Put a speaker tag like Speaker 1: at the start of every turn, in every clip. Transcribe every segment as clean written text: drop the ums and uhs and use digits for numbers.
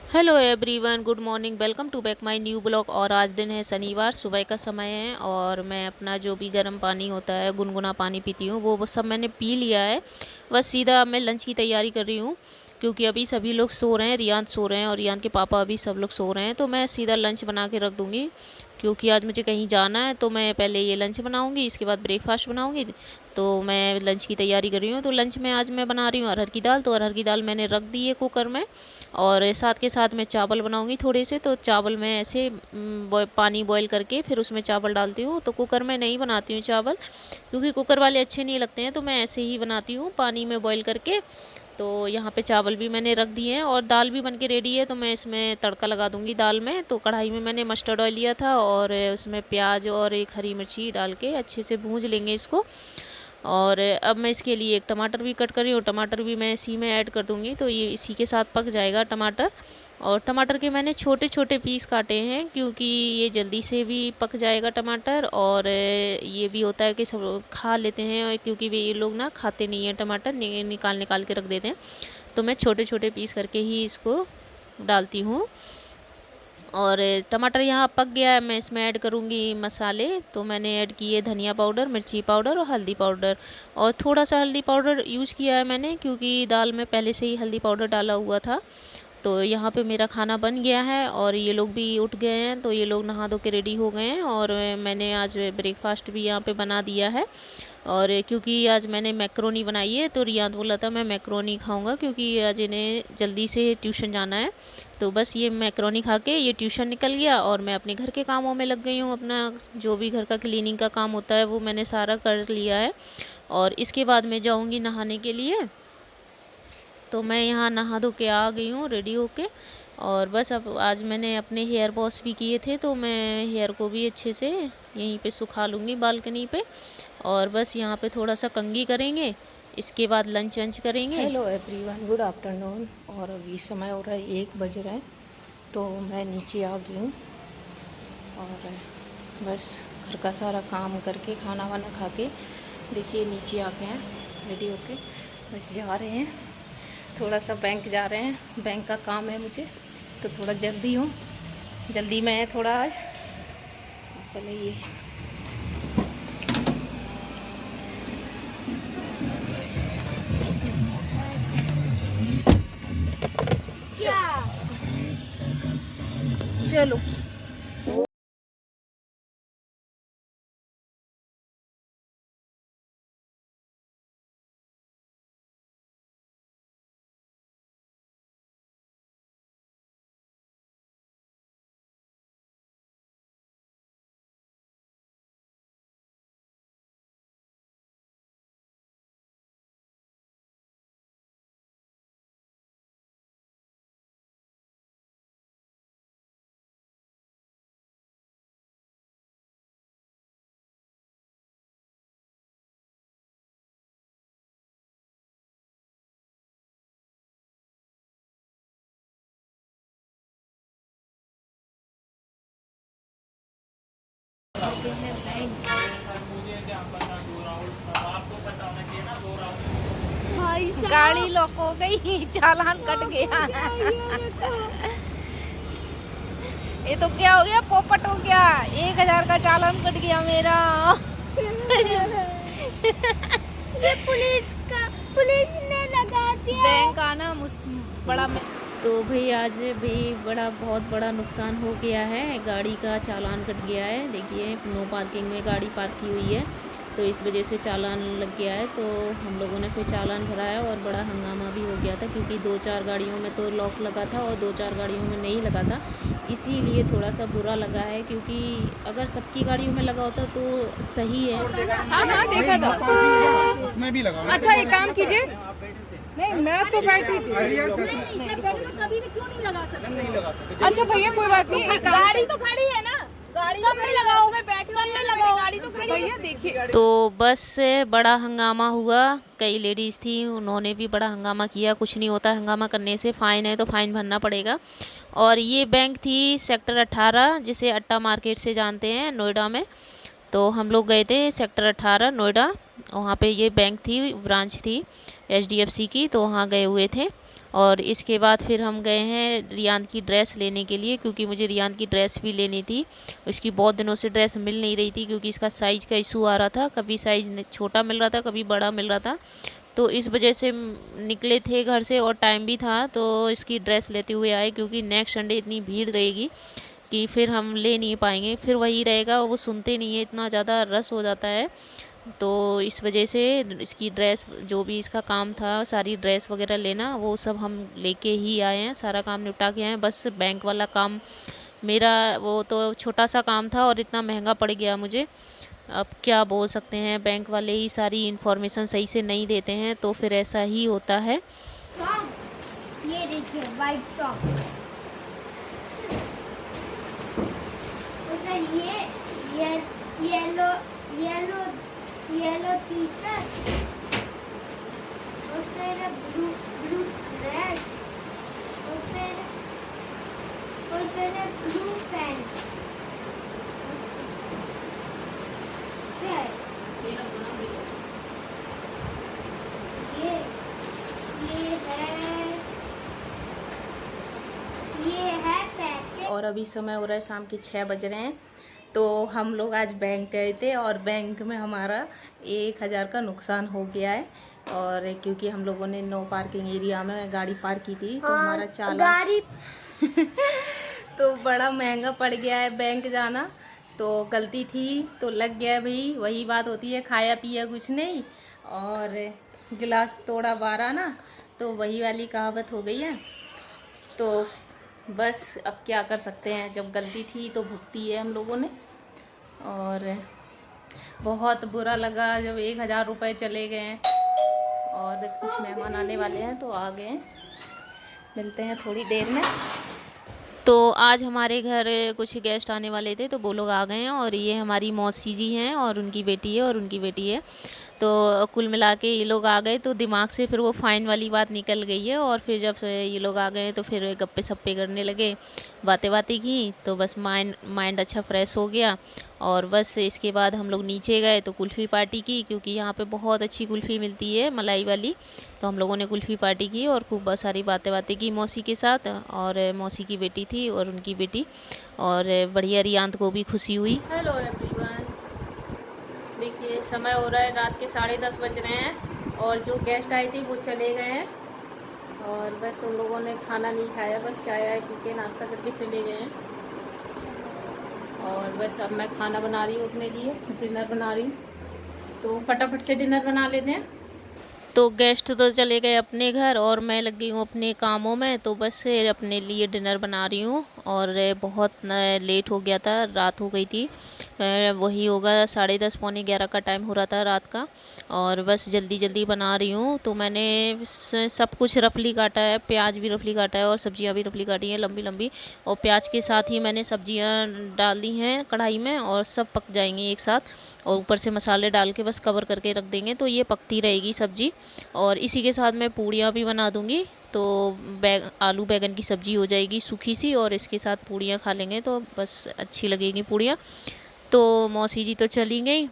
Speaker 1: Hello everyone, good morning. Welcome to back my new blog. और आज दिन है शनिवार, सुबह का समय है और मैं अपना जो भी गर्म पानी होता है, गुनगुना पानी पीती हूँ, वो सब मैंने पी लिया है। बस सीधा मैं लंच की तैयारी कर रही हूँ क्योंकि अभी सभी लोग सो रहे हैं। रियान सो रहे हैं और रियान के पापा अभी सब लोग सो रहे हैं, तो मैं सीधा लंच बना के रख दूँगी क्योंकि आज मुझे कहीं जाना है। तो मैं पहले ये लंच बनाऊँगी, इसके बाद ब्रेकफास्ट बनाऊँगी। तो मैं लंच की तैयारी कर रही हूँ। तो लंच में आज मैं बना रही हूँ अरहर की दाल। तो अरहर की दाल मैंने रख दी है कुकर में और साथ के साथ मैं चावल बनाऊंगी थोड़े से। तो चावल मैं ऐसे पानी बॉईल करके फिर उसमें चावल डालती हूँ। तो कुकर में नहीं बनाती हूँ चावल क्योंकि कुकर वाले अच्छे नहीं लगते हैं, तो मैं ऐसे ही बनाती हूँ पानी में बॉईल करके। तो यहाँ पे चावल भी मैंने रख दिए हैं और दाल भी बनके रेडी है। तो मैं इसमें तड़का लगा दूँगी दाल में। तो कढ़ाई में मैंने मस्टर्ड ऑयल लिया था और उसमें प्याज और एक हरी मिर्ची डाल के अच्छे से भूंज लेंगे इसको। और अब मैं इसके लिए एक टमाटर भी कट कर रही हूँ। टमाटर भी मैं इसी में ऐड कर दूँगी, तो ये इसी के साथ पक जाएगा टमाटर। और टमाटर के मैंने छोटे छोटे पीस काटे हैं क्योंकि ये जल्दी से भी पक जाएगा टमाटर। और ये भी होता है कि सब खा लेते हैं क्योंकि वे ये लोग ना खाते नहीं हैं टमाटर, निकाल निकाल के रख देते हैं। तो मैं छोटे छोटे पीस करके ही इसको डालती हूँ। और टमाटर यहाँ पक गया है, मैं इसमें ऐड करूँगी मसाले। तो मैंने ऐड किए धनिया पाउडर, मिर्ची पाउडर और हल्दी पाउडर। और थोड़ा सा हल्दी पाउडर यूज़ किया है मैंने क्योंकि दाल में पहले से ही हल्दी पाउडर डाला हुआ था। तो यहाँ पे मेरा खाना बन गया है और ये लोग भी उठ गए हैं। तो ये लोग नहा धो के रेडी हो गए हैं और मैंने आज ब्रेकफास्ट भी यहाँ पे बना दिया है। और क्योंकि आज मैंने मैक्रोनी बनाई है तो रियान बोला था मैं मैक्रोनी खाऊंगा क्योंकि आज इन्हें जल्दी से ट्यूशन जाना है। तो बस ये मैक्रोनी खा के ये ट्यूशन निकल गया और मैं अपने घर के कामों में लग गई हूँ। अपना जो भी घर का क्लीनिंग का काम होता है वो मैंने सारा कर लिया है। और इसके बाद मैं जाऊँगी नहाने के लिए। तो मैं यहाँ नहा धो के आ गई हूँ रेडी होके। और बस अब आज मैंने अपने हेयर वॉश भी किए थे, तो मैं हेयर को भी अच्छे से यहीं पे सुखा लूँगी बालकनी पे। और बस यहाँ पे थोड़ा सा कंघी करेंगे, इसके बाद लंच वंच करेंगे।
Speaker 2: Hello everyone, good afternoon. और अभी समय हो रहा है 1 बज रहा है। तो मैं नीचे आ गई हूँ और बस घर का सारा काम करके खाना वाना खा के देखिए नीचे आ गए हैं रेडी होके। बस जा रहे हैं, थोड़ा सा बैंक जा रहे हैं, बैंक का काम है मुझे। तो थोड़ा जल्दी हूँ, जल्दी में है थोड़ा आज। पहले ये चलो। गाड़ी लॉक हो गई, चालान कट गया। ये तो क्या हो गया, पोपट हो गया। 1000 का चालान कट गया मेरा।
Speaker 3: ये पुलिस ने लगा दिया।
Speaker 2: बैंक आना बड़ा
Speaker 1: तो भाई आज भी बहुत बड़ा नुकसान हो गया है। गाड़ी का चालान कट गया है। देखिए नो पार्किंग में गाड़ी पार्क की हुई है, तो इस वजह से चालान लग गया है। तो हम लोगों ने फिर चालान भराया और बड़ा हंगामा भी हो गया था क्योंकि 2-4 गाड़ियों में तो लॉक लगा था और 2-4 गाड़ियों में नहीं लगा था। इसीलिए थोड़ा सा बुरा लगा है क्योंकि अगर सबकी गाड़ियों में लगा होता तो सही है।
Speaker 3: हाँ देखा था,
Speaker 4: उसमें भी लगा।
Speaker 3: अच्छा एक काम कीजिए।
Speaker 2: नहीं, मैं तो बैठी थी।
Speaker 3: कभी भी क्यों नहीं लगा सकते? अच्छा भैया कोई बात नहीं, गाड़ी तो खड़ी है ना, गाड़ी सब में लगाओ, मैं बैठ सब में लगाओ, गाड़ी तो खड़ी है। भैया देखिए,
Speaker 1: तो बस से बड़ा हंगामा हुआ। कई लेडीज़ थी, उन्होंने भी बड़ा हंगामा किया। कुछ नहीं होता हंगामा करने से, फ़ाइन है तो फ़ाइन भरना पड़ेगा। और ये बैंक थी सेक्टर 18, जिसे अट्टा मार्केट से जानते हैं नोएडा में। तो हम लोग गए थे सेक्टर 18 नोएडा, वहाँ पे ये बैंक थी, ब्रांच थी HDFC की। तो वहाँ गए हुए थे और इसके बाद फिर हम गए हैं रियान की ड्रेस लेने के लिए, क्योंकि मुझे रियान की ड्रेस भी लेनी थी। उसकी बहुत दिनों से ड्रेस मिल नहीं रही थी, क्योंकि इसका साइज़ का इशू आ रहा था, कभी साइज़ छोटा मिल रहा था, कभी बड़ा मिल रहा था। तो इस वजह से निकले थे घर से और टाइम भी था, तो इसकी ड्रेस लेते हुए आए, क्योंकि नेक्स्ट संडे इतनी भीड़ रहेगी कि फिर हम ले नहीं पाएंगे। फिर वही रहेगा, वो सुनते नहीं है, इतना ज़्यादा रश हो जाता है। तो इस वजह से इसकी ड्रेस, जो भी इसका काम था, सारी ड्रेस वगैरह लेना, वो सब हम लेके ही आए हैं, सारा काम निपटा के आए हैं। बस बैंक वाला काम मेरा, वो तो छोटा सा काम था और इतना महंगा पड़ गया मुझे। अब क्या बोल सकते हैं, बैंक वाले ही सारी इन्फॉर्मेशन सही से नहीं देते हैं, तो फिर ऐसा ही होता है।
Speaker 3: ये देखिए वाइट सॉक्स, ये येलो येलो येलो टी-शर्ट, और फिर ब्लू ब्लू ड्रेस, और फिर ब्लू पैंट। क्या है? ये है पैसे।
Speaker 2: और अभी समय हो रहा है शाम के 6 बज रहे हैं। तो हम लोग आज बैंक गए थे और बैंक में हमारा 1000 का नुकसान हो गया है। और क्योंकि हम लोगों ने नो पार्किंग एरिया में गाड़ी पार्क की थी, तो हमारा चालान
Speaker 3: गाड़ी
Speaker 2: तो बड़ा महंगा पड़ गया है बैंक जाना। तो गलती थी तो लग गया भाई, वही बात होती है, खाया पिया कुछ नहीं और गिलास तोड़ा 12 ना, तो वही वाली कहावत हो गई है। तो बस अब क्या कर सकते हैं, जब गलती थी तो भुगती है हम लोगों ने। और बहुत बुरा लगा जब 1000 रुपये चले गए हैं। और कुछ मेहमान आने वाले हैं तो आ गए, मिलते हैं थोड़ी देर में।
Speaker 1: तो आज हमारे घर कुछ गेस्ट आने वाले थे, तो वो लोग आ गए हैं। और ये हमारी मौसी जी हैं और उनकी बेटी है और उनकी बेटी है। तो कुल मिला के ये लोग आ गए, तो दिमाग से फिर वो फ़ाइन वाली बात निकल गई है। और फिर जब ये लोग आ गए तो फिर गप्पे सप्पे करने लगे, बातें की, तो बस माइंड अच्छा फ्रेश हो गया। और बस इसके बाद हम लोग नीचे गए तो कुल्फ़ी पार्टी की, क्योंकि यहाँ पे बहुत अच्छी कुल्फ़ी मिलती है मलाई वाली। तो हम लोगों ने कुल्फ़ी पार्टी की और खूब सारी बातें की मौसी के साथ। और मौसी की बेटी थी और उनकी बेटी, और बढ़िया रियांत को भी खुशी हुई।
Speaker 2: हेलो एवरीवन, देखिए समय हो रहा है रात के 10:30 बज रहे हैं और जो गेस्ट आए थे वो चले गए हैं। और बस उन लोगों ने खाना नहीं खाया, बस चाय आए पी के नाश्ता करके चले गए हैं। और बस अब मैं खाना बना रही हूँ अपने लिए, डिनर बना रही हूँ। तो फटाफट से डिनर बना लेते हैं।
Speaker 1: तो गेस्ट तो चले गए अपने घर और मैं लग गई हूँ अपने कामों में। तो बस अपने लिए डिनर बना रही हूँ। और बहुत लेट हो गया था, रात हो गई थी, वही होगा 10:30 पौने 11 का टाइम हो रहा था रात का। और बस जल्दी बना रही हूँ। तो मैंने सब कुछ रफली काटा है, प्याज भी रफली काटा है और सब्जियाँ भी रफली काटी हैं लंबी लंबी। और प्याज के साथ ही मैंने सब्जियाँ डाल दी हैं कढ़ाई में और सब पक जाएंगी एक साथ। और ऊपर से मसाले डाल के बस कवर करके रख देंगे, तो ये पकती रहेगी सब्ज़ी। और इसी के साथ मैं पूड़ियाँ भी बना दूँगी, तो आलू बैगन की सब्ज़ी हो जाएगी सूखी सी, और इसके साथ पूड़ियाँ खा लेंगे तो बस अच्छी लगेगी पूड़ियाँ। तो मौसी जी तो चली गई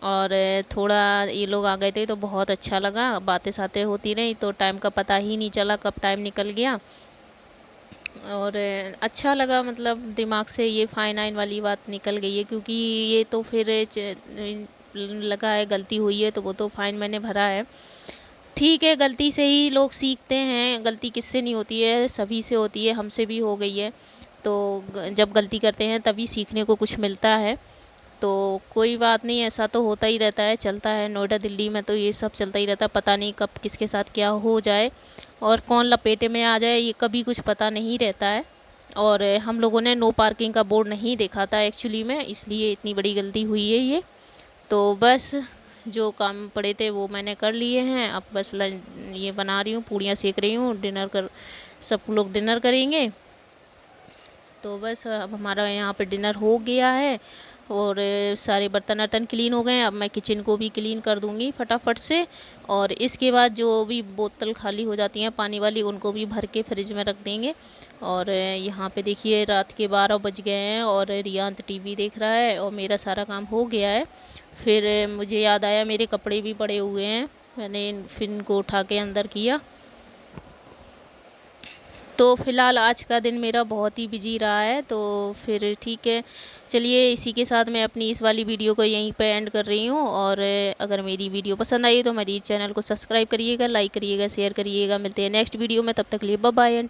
Speaker 1: और थोड़ा ये लोग आ गए थे तो बहुत अच्छा लगा, बातें सातें होती रही, तो टाइम का पता ही नहीं चला कब टाइम निकल गया। और अच्छा लगा, मतलब दिमाग से ये फ़ाइन वाली बात निकल गई है, क्योंकि ये तो फिर लगा है गलती हुई है तो वो तो फ़ाइन मैंने भरा है। ठीक है, गलती से ही लोग सीखते हैं, गलती किससे नहीं होती है, सभी से होती है, हमसे भी हो गई है। तो जब गलती करते हैं तभी सीखने को कुछ मिलता है। तो कोई बात नहीं, ऐसा तो होता ही रहता है, चलता है। नोएडा दिल्ली में तो ये सब चलता ही रहता है, पता नहीं कब किसके साथ क्या हो जाए और कौन लपेटे में आ जाए, ये कभी कुछ पता नहीं रहता है। और हम लोगों ने नो पार्किंग का बोर्ड नहीं देखा था एक्चुअली में, इसलिए इतनी बड़ी गलती हुई है ये। तो बस जो काम पड़े थे वो मैंने कर लिए हैं। अब बस ये बना रही हूँ, पूड़ियाँ सेक रही हूँ, सब लोग डिनर करेंगे। तो बस अब हमारा यहाँ पे डिनर हो गया है और सारे बर्तन वर्तन क्लीन हो गए हैं। अब मैं किचन को भी क्लीन कर दूँगी फटाफट से। और इसके बाद जो भी बोतल खाली हो जाती हैं पानी वाली, उनको भी भर के फ्रिज में रख देंगे। और यहाँ पे देखिए रात के 12 बज गए हैं और रियांत टीवी देख रहा है और मेरा सारा काम हो गया है। फिर मुझे याद आया मेरे कपड़े भी पड़े हुए हैं, मैंने फिर इनको उठा के अंदर किया। तो फ़िलहाल आज का दिन मेरा बहुत ही बिजी रहा है। तो फिर ठीक है, चलिए इसी के साथ मैं अपनी इस वाली वीडियो को यहीं पे एंड कर रही हूँ। और अगर मेरी वीडियो पसंद आई तो मेरी चैनल को सब्सक्राइब करिएगा, लाइक करिएगा, शेयर करिएगा। मिलते हैं नेक्स्ट वीडियो में, तब तक के लिए बाय बाय एंड टेक